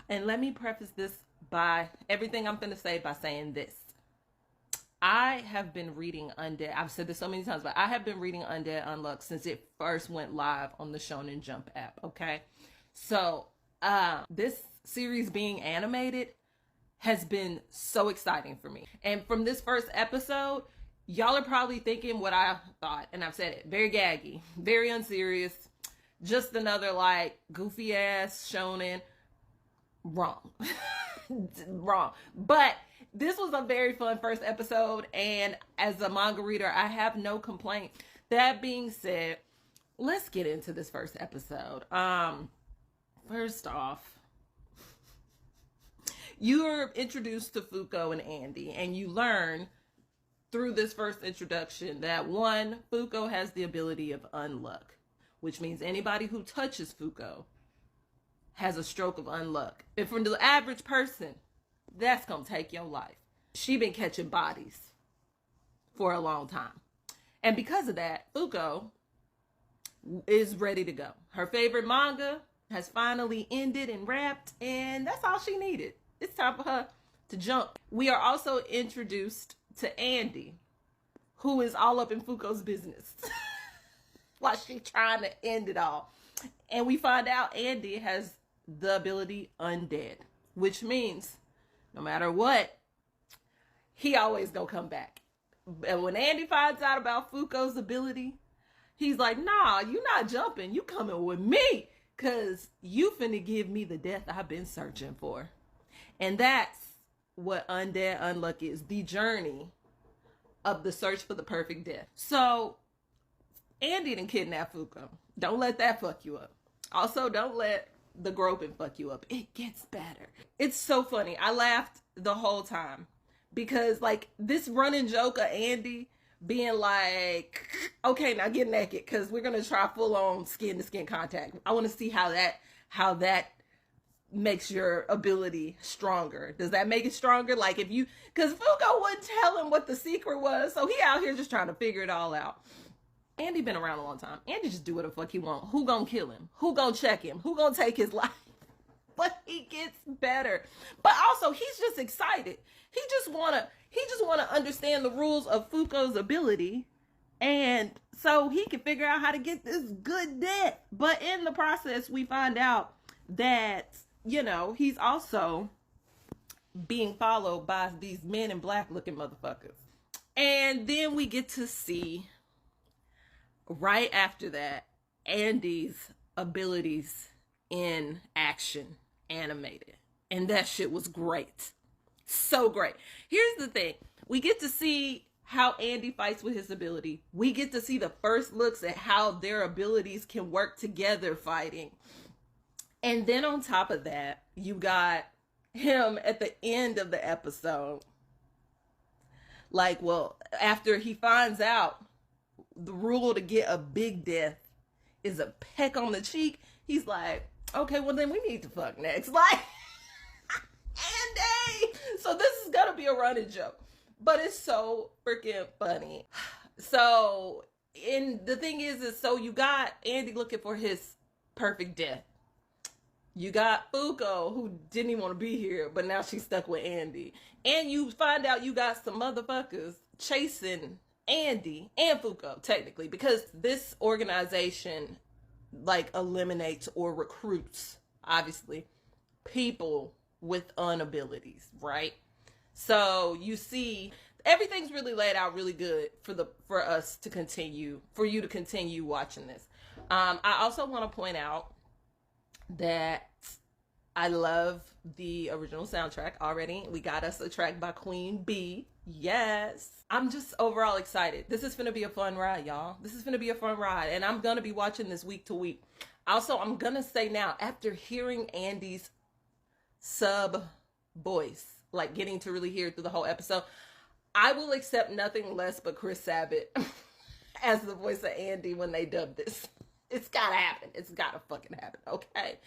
And let me preface this by everything I'm finna say by saying this. I have been reading Undead. I've said this so many times, but I have been reading Undead Unluck since it first went live on the Shonen Jump app. Okay, so this series being animated has been so exciting for me. And from this first episode, y'all are probably thinking what I thought, and I've said it: very gaggy, very unserious, just another like goofy ass shonen. Wrong. Wrong. But this was a very fun first episode, and as a manga reader, I have no complaint. That being said, let's get into this first episode. First off, you're introduced to Fuko and Andy, and you learn through this first introduction that one, Fuko has the ability of unluck, which means anybody who touches Fuko has a stroke of unluck. And for the average person, that's gonna take your life. She been catching bodies for a long time. And because of that, Fuko is ready to go. Her favorite manga has finally ended and wrapped, and that's all she needed. It's time for her to jump. We are also introduced to Andy, who is all up in Fuko's business while she's trying to end it all. And we find out Andy has the ability Undead, which means no matter what, he always gonna come back. And when Andy finds out about Fuko's ability, he's like, nah, you not jumping, you coming with me, cause you finna give me the death I've been searching for. And that's what Undead Unluck is, the journey of the search for the perfect death. So Andy done kidnapped Fuko. Don't let that fuck you up. Also, don't let the groping fuck you up. It gets better. It's so funny. I laughed the whole time because like this running joke of Andy being like, okay, now get naked because we're gonna try full on skin to skin contact. I want to see how that makes your ability stronger. Does that make it stronger? Like if you, because Fuko wouldn't tell him what the secret was, so he out here just trying to figure it all out. Andy been around a long time. Andy just do what the fuck he want. Who gonna kill him? Who gonna check him? Who gonna take his life? But he gets better. But also, he's just excited. He just wanna understand the rules of Fuko's ability, and so he can figure out how to get this good death. But in the process, we find out that, you know, he's also being followed by these men in black looking motherfuckers. And then we get to see right after that, Andy's abilities in action animated. And that shit was great. So great. Here's the thing. We get to see how Andy fights with his ability. We get to see the first looks at how their abilities can work together fighting. And then on top of that, you got him at the end of the episode. Like, well, after he finds out the rule to get a big death is a peck on the cheek, he's like, okay, well then we need to fuck next. Like, Andy! So this is gonna be a running joke, but it's so freaking funny. So, the thing is so you got Andy looking for his perfect death. You got Fuko, who didn't even want to be here, but now she's stuck with Andy. And you find out you got some motherfuckers chasing Andy and Fuko, technically, because this organization like eliminates or recruits, obviously, people with unabilities, right? So you see everything's really laid out really good for us to continue, for you to continue watching this. I also want to point out that I love the original soundtrack already. We got us a track by Queen Bee. Yes. I'm just overall excited. This is going to be a fun ride, y'all. This is going to be a fun ride. And I'm going to be watching this week to week. Also, I'm going to say now, after hearing Andy's sub voice, like getting to really hear it through the whole episode, I will accept nothing less but Chris Sabat as the voice of Andy when they dub this. It's gotta happen. It's gotta fucking happen, okay?